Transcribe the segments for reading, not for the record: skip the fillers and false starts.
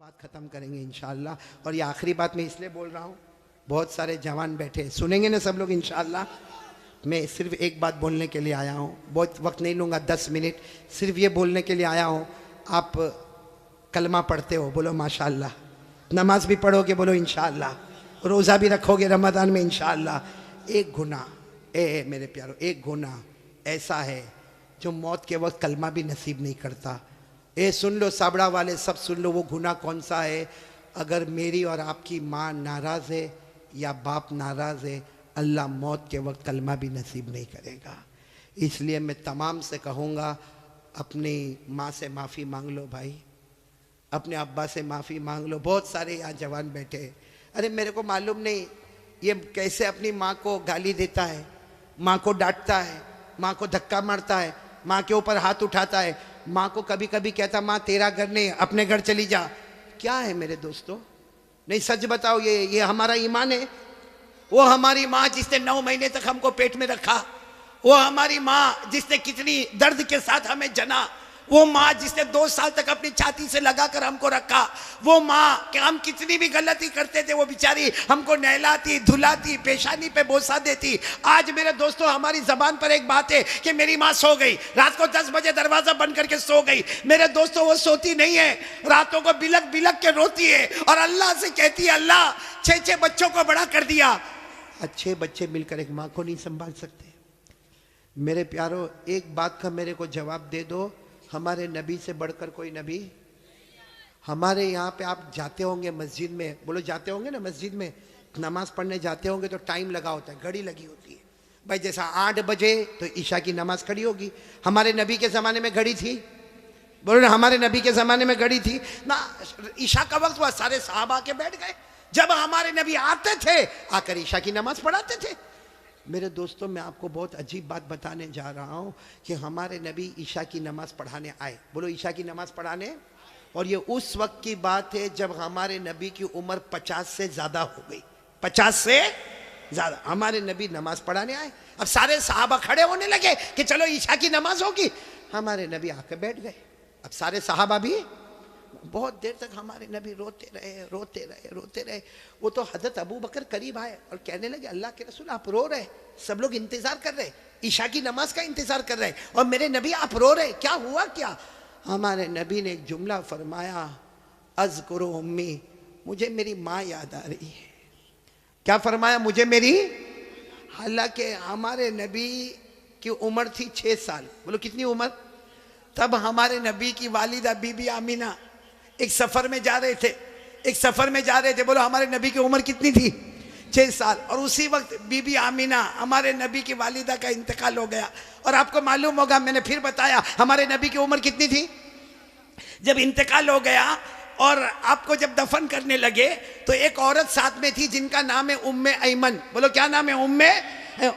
बात ख़त्म करेंगे इंशाअल्लाह। और ये आखिरी बात मैं इसलिए बोल रहा हूँ, बहुत सारे जवान बैठे सुनेंगे ना सब लोग इंशाअल्लाह। मैं सिर्फ एक बात बोलने के लिए आया हूँ, बहुत वक्त नहीं लूँगा, 10 मिनट सिर्फ ये बोलने के लिए आया हूँ। आप कलमा पढ़ते हो, बोलो माशाअल्लाह। नमाज भी पढ़ोगे, बोलो इंशाअल्लाह। रोज़ा भी रखोगे रमज़ान में इंशाअल्लाह। एक गुनाह मेरे प्यारो, एक गुनाह ऐसा है जो मौत के वक्त कलमा भी नसीब नहीं करता। सुन लो साबड़ा वाले, सब सुन लो, वो गुनाह कौन सा है। अगर मेरी और आपकी माँ नाराज़ है या बाप नाराज़ है, अल्लाह मौत के वक्त कलमा भी नसीब नहीं करेगा। इसलिए मैं तमाम से कहूँगा, अपनी माँ से माफ़ी मांग लो भाई, अपने अब्बा से माफ़ी मांग लो। बहुत सारे यहाँ जवान बैठे, अरे मेरे को मालूम नहीं ये कैसे अपनी माँ को गाली देता है, माँ को डांटता है, माँ को धक्का मारता है, माँ के ऊपर हाथ उठाता है, माँ को कभी कभी कहता माँ तेरा घर नहीं, अपने घर चली जा। क्या है मेरे दोस्तों? नहीं सच बताओ, ये हमारा ईमान है? वो हमारी माँ जिसने 9 महीने तक हमको पेट में रखा, वो हमारी माँ जिसने कितनी दर्द के साथ हमें जना, वो माँ जिसने 2 साल तक अपनी छाती से लगाकर हमको रखा, वो माँ कि हम कितनी भी गलती करते थे वो बेचारी हमको नहलाती धुलाती, पेशानी पे बोसा देती। आज मेरे दोस्तों हमारी जबान पर एक बात है कि मेरी माँ सो गई, रात को 10 बजे दरवाजा बंद करके सो गई। मेरे दोस्तों वो सोती नहीं है, रातों को बिलक बिलक के रोती है और अल्लाह से कहती है अल्लाह 6 बच्चों को बड़ा कर दिया। अच्छे बच्चे मिलकर एक माँ को नहीं संभाल सकते। मेरे प्यारो, एक बात का मेरे को जवाब दे दो, हमारे नबी से बढ़कर कोई नबी? हमारे यहाँ पे आप जाते होंगे मस्जिद में, बोलो जाते होंगे ना मस्जिद में, नमाज पढ़ने जाते होंगे तो टाइम लगा होता है, घड़ी लगी होती है भाई। जैसा 8 बजे तो ईशा की नमाज खड़ी होगी। हमारे नबी के ज़माने में घड़ी थी? बोलो ना, हमारे नबी के ज़माने में घड़ी थी ना। ईशा का वक्त हुआ, सारे साहब आके बैठ गए। जब हमारे नबी आते थे, आकर ईशा की नमाज पढ़ाते थे। मेरे दोस्तों, मैं आपको बहुत अजीब बात बताने जा रहा हूँ कि हमारे नबी ईशा की नमाज़ पढ़ाने आए। बोलो ईशा की नमाज़ पढ़ाने। और ये उस वक्त की बात है जब हमारे नबी की उम्र 50 से ज़्यादा हो गई, 50 से ज़्यादा। हमारे नबी नमाज़ पढ़ाने आए। अब सारे सहाबा खड़े होने लगे कि चलो ईशा की नमाज़ होगी। हमारे नबी आके बैठ गए। अब सारे सहाबा भी बहुत देर तक हमारे नबी रोते रहे रोते रहे रोते रहे। वो तो हज़रत अबू बकर करीब आए और कहने लगे अल्लाह के रसूल आप रो रहे, सब लोग इंतज़ार कर रहे, ईशा की नमाज का इंतज़ार कर रहे, और मेरे नबी आप रो रहे, क्या हुआ क्या? हमारे नबी ने एक जुमला फरमाया, अज़कुरु उम्मी, मुझे मेरी माँ याद आ रही है। क्या फरमाया? मुझे मेरी। हालांकि हमारे नबी की उम्र थी 6 साल। बोलो कितनी उम्र? तब हमारे नबी की वालिदा बीबी आमीना एक सफर में जा रहे थे, एक सफर में जा रहे थे। बोलो हमारे नबी की उम्र कितनी थी? 6 साल। और उसी वक्त बीबी आमीना हमारे नबी की वालिदा का इंतकाल हो गया। और आपको मालूम होगा, मैंने फिर बताया, हमारे नबी की उम्र कितनी थी जब इंतकाल हो गया? और आपको जब दफन करने लगे तो एक औरत साथ में थी जिनका नाम है उम्मे ऐमन। बोलो क्या नाम है? उम्मे।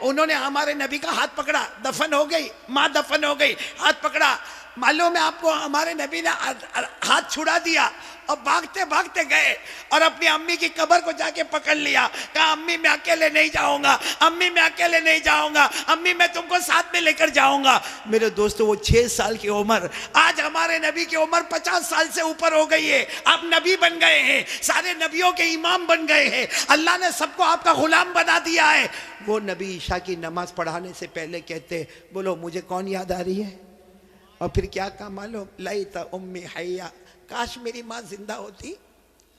उन्होंने हमारे नबी का हाथ पकड़ा, दफन हो गई माँ, दफन हो गई, हाथ पकड़ा। मालूम है आपको, हमारे नबी ने हाथ छुड़ा दिया और भागते भागते गए और अपनी अम्मी की कब्र को जाके पकड़ लिया। कहा अम्मी मैं अकेले नहीं जाऊंगा, अम्मी मैं अकेले नहीं जाऊंगा, अम्मी मैं तुमको साथ में लेकर जाऊंगा। मेरे दोस्तों, वो 6 साल की उम्र, आज हमारे नबी की उम्र 50 साल से ऊपर हो गई है। आप नबी बन गए हैं, सारे नबियों के इमाम बन गए हैं, अल्लाह ने सबको आपका गुलाम बना दिया है। वो नबी ईशा की नमाज पढ़ाने से पहले कहते, बोलो मुझे कौन याद आ रही है? और फिर क्या कहा मालूम? लैता उम्मी हय्या, काश मेरी माँ जिंदा होती।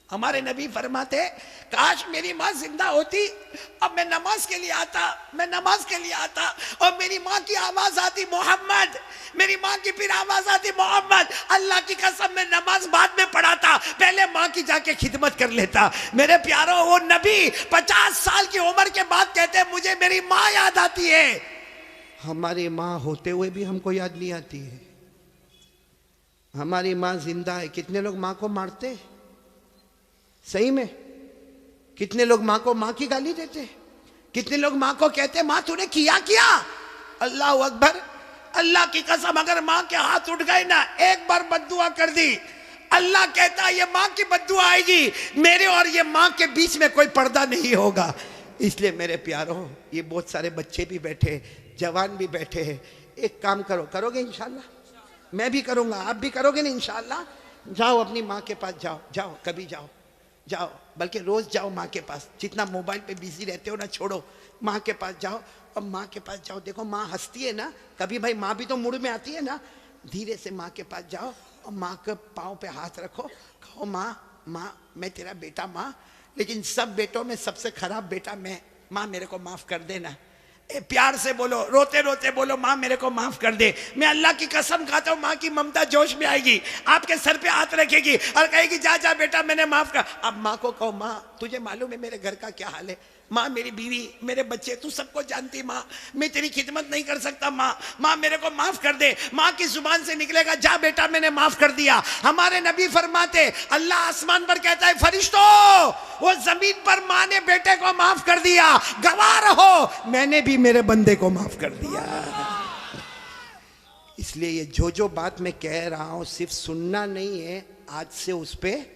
हमारे नबी फरमाते, काश मेरी माँ जिंदा होती, अब मैं नमाज के लिए आता, मैं नमाज के लिए आता और मेरी माँ की आवाज आती मोहम्मद, मेरी माँ की फिर आवाज आती मोहम्मद। अल्लाह की कसम, मैं नमाज बाद में पढ़ाता, पहले माँ की जाके खिदमत कर लेता। मेरे प्यारो, वो नबी 50 साल की उम्र के बाद कहते मुझे मेरी माँ याद आती है। हमारी माँ होते हुए भी हमको याद नहीं आती है। हमारी माँ जिंदा है। कितने लोग माँ को मारते? सही में कितने लोग माँ को माँ की गाली देते? कितने लोग माँ को कहते माँ तूने किया क्या? अल्लाह अकबर, अल्लाह की कसम, अगर माँ के हाथ उठ गए ना, एक बार बद्दुआ कर दी, अल्लाह कहता ये माँ की बद्दुआ आएगी, मेरे और ये माँ के बीच में कोई पर्दा नहीं होगा। इसलिए मेरे प्यारों, ये बहुत सारे बच्चे भी बैठे, जवान भी बैठे हैं। एक काम करो, करोगे इंशाल्लाह? मैं भी करूंगा, आप भी करोगे ना इंशाल्लाह? जाओ अपनी माँ के पास, जाओ जाओ, कभी जाओ, जाओ, बल्कि रोज जाओ माँ के पास। जितना मोबाइल पे बिजी रहते हो ना, छोड़ो, माँ के पास जाओ। और माँ के पास जाओ, देखो माँ हंसती है ना, कभी भाई माँ भी तो मूड में आती है ना। धीरे से माँ के पास जाओ और माँ के पाँव पे हाथ रखो, कहो माँ, माँ मैं तेरा बेटा माँ, लेकिन सब बेटों में सबसे खराब बेटा मैं, माँ मेरे को माफ कर देना। प्यार से बोलो, रोते रोते बोलो, माँ मेरे को माफ कर दे। मैं अल्लाह की कसम खाता हूँ, माँ की ममता जोश में आएगी, आपके सर पे हाथ रखेगी और कहेगी जा जा बेटा मैंने माफ कर। अब माँ को कहो माँ तुझे मालूम है मेरे घर का क्या हाल है, माँ मेरी बीवी मेरे बच्चे तू सबको जानती माँ, मैं तेरी खिदमत नहीं कर सकता माँ, माँ मेरे को माफ कर दे। माँ की जुबान से निकलेगा जा बेटा मैंने माफ कर दिया। हमारे नबी फरमाते अल्लाह आसमान पर कहता है फरिश्तों वो जमीन पर माँ ने बेटे को माफ कर दिया, गवाह रहो मैंने भी मेरे बंदे को माफ कर दिया। इसलिए ये जो बात मैं कह रहा हूं सिर्फ सुनना नहीं है, आज से उस पर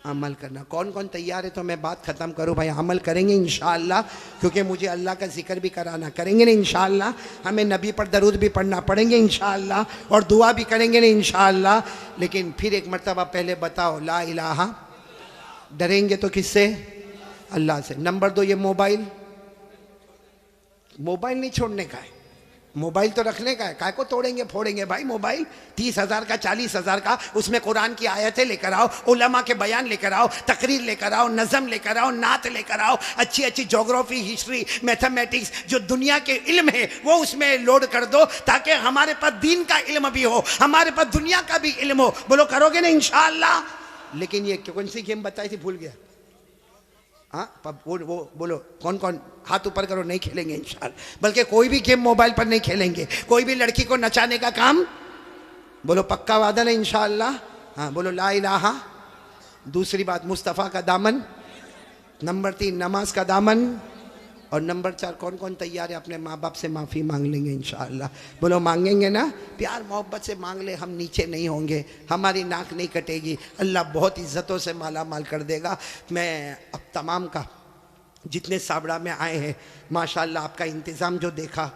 अमल करना। कौन कौन तैयार है? तो मैं बात खत्म करूं भाई, अमल करेंगे इंशाअल्लाह, क्योंकि मुझे अल्लाह का जिक्र भी कराना, करेंगे ना इंशाअल्लाह। हमें नबी पर दरूद भी पढ़ना पड़ेंगे इंशाअल्लाह, और दुआ भी करेंगे ना इंशाअल्लाह। लेकिन फिर एक मरतबा पहले बताओ ला इलाहा, डरेंगे तो किससे? अल्लाह से। नंबर 2 ये मोबाइल, मोबाइल नहीं छोड़ने का है, मोबाइल तो रखने का है, काय को तोड़ेंगे फोड़ेंगे भाई मोबाइल। 30,000 का 40,000 का, उसमें कुरान की आयतें लेकर आओ, उलमा के बयान लेकर आओ, तकरीर लेकर आओ, नज़म लेकर आओ, नात लेकर आओ, अच्छी अच्छी ज्योग्राफी, हिस्ट्री, मैथमेटिक्स, जो दुनिया के इल्म है वो उसमें लोड कर दो, ताकि हमारे पास दीन का इल्म भी हो, हमारे पास दुनिया का भी इल्म हो। बोलो करोगे ना इंशाअल्लाह? लेकिन ये कौन सी गेम बताई थी भूल गया। हाँ वो बोलो कौन कौन, हाथ ऊपर करो। नहीं खेलेंगे इंशाअल्लाह, बल्कि कोई भी गेम मोबाइल पर नहीं खेलेंगे। कोई भी लड़की को नचाने का काम, बोलो पक्का वादा ना इंशाअल्लाह? हाँ बोलो ला इलाहा। दूसरी बात मुस्तफ़ा का दामन, नंबर 3 नमाज का दामन, और नंबर 4 कौन कौन तैयार है अपने माँ बाप से माफ़ी मांग लेंगे इंशाअल्लाह? बोलो मांगेंगे ना? प्यार मोहब्बत से मांग ले, हम नीचे नहीं होंगे, हमारी नाक नहीं कटेगी, अल्लाह बहुत इज़्ज़तों से माला माल कर देगा। मैं अब तमाम का जितने साबड़ा में आए हैं माशाअल्लाह, आपका इंतज़ाम जो देखा,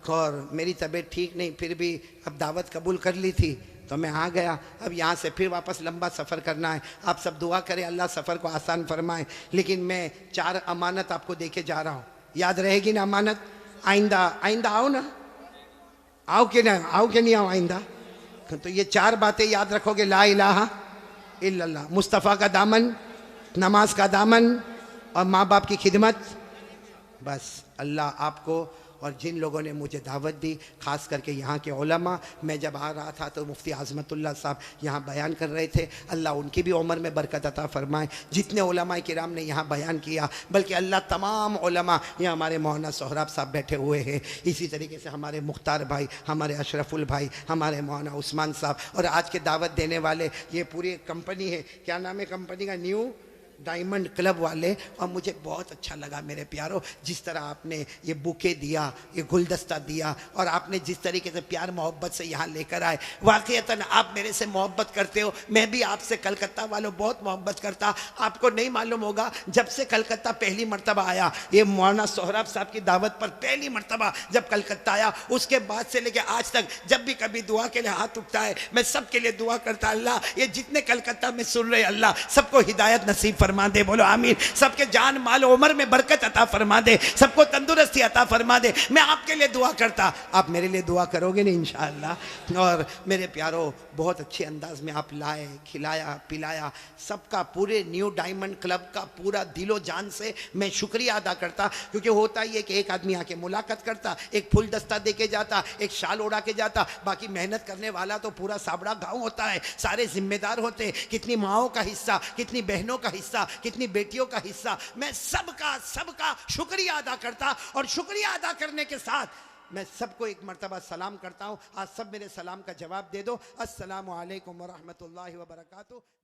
और मेरी तबीयत ठीक नहीं फिर भी अब दावत कबूल कर ली थी तो मैं आ गया। अब यहाँ से फिर वापस लंबा सफ़र करना है, आप सब दुआ करें अल्लाह सफ़र को आसान फरमाए। लेकिन मैं 4 अमानत आपको दे के जा रहा हूँ, याद रहेगी ना अमानत? आइंदा आइंदा आओ ना, आओ कि ना, आओ कि नहीं आओ आइंदा? तो ये 4 बातें याद रखोगे, ला इलाहा इल्लल्लाह, मुस्तफ़ा का दामन, नमाज का दामन, और माँ बाप की खिदमत। बस अल्लाह आपको और जिन लोगों ने मुझे दावत दी, ख़ास करके यहाँ के उलमा, मैं जब आ रहा था तो मुफ्ती आज़मतुल्लाह साहब यहाँ बयान कर रहे थे, अल्लाह उनकी भी उम्र में बरकत अता फ़रमाए। जितने उलमा किराम ने यहाँ बयान किया, बल्कि अल्लाह तमाम उलमा, यहाँ हमारे मौलाना सोहराब साहब बैठे हुए हैं, इसी तरीके से हमारे मुख्तार भाई, हमारे अशरफुल भाई, हमारे मौलाना उस्मान साहब, और आज के दावत देने वाले ये पूरी कंपनी है, क्या नाम है कंपनी का? न्यू डायमंड क्लब वाले। और मुझे बहुत अच्छा लगा मेरे प्यारों, जिस तरह आपने ये बुके दिया, ये गुलदस्ता दिया, और आपने जिस तरीके से प्यार मोहब्बत से यहाँ लेकर आए, वाक़ईतन आप मेरे से मोहब्बत करते हो, मैं भी आपसे कलकत्ता वालों बहुत मोहब्बत करता। आपको नहीं मालूम होगा, जब से कलकत्ता पहली मरतबा आया, ये मौलाना सोहराब साहब की दावत पर पहली मरतबा जब कलकत्ता आया, उसके बाद से लेकर आज तक जब भी कभी दुआ के लिए हाथ उठता है, मैं सबके लिए दुआ करता, अल्लाह ये जितने कलकत्ता में सुन रहे, अल्लाह सबको हिदायत नसीब फरमा दे, बोलो आमीन। सबके जान माल उम्र में बरकत अता फरमा दे, सबको तंदुरुस्ती अता फरमा दे। मैं आपके लिए दुआ करता, आप मेरे लिए दुआ करोगे ना इंशाअल्लाह। और मेरे प्यारों, बहुत अच्छे अंदाज में आप लाए, खिलाया पिलाया, सबका पूरे न्यू डायमंड क्लब का पूरा दिलो जान से मैं शुक्रिया अदा करता। क्योंकि होता ही है कि एक आदमी आके मुलाकात करता, एक फूल दस्ता दे के जाता, एक शाल उड़ा के जाता, बाकी मेहनत करने वाला तो पूरा साबड़ा गाँव होता है, सारे जिम्मेदार होते हैं। कितनी माओं का हिस्सा, कितनी बहनों का हिस्सा, कितनी बेटियों का हिस्सा, मैं सबका शुक्रिया अदा करता। और शुक्रिया अदा करने के साथ मैं सबको एक मर्तबा सलाम करता हूँ। आज सब मेरे सलाम का जवाब दे दो, अस्सलामु अलैकुम व रहमतुल्लाहि व बरकातुहू।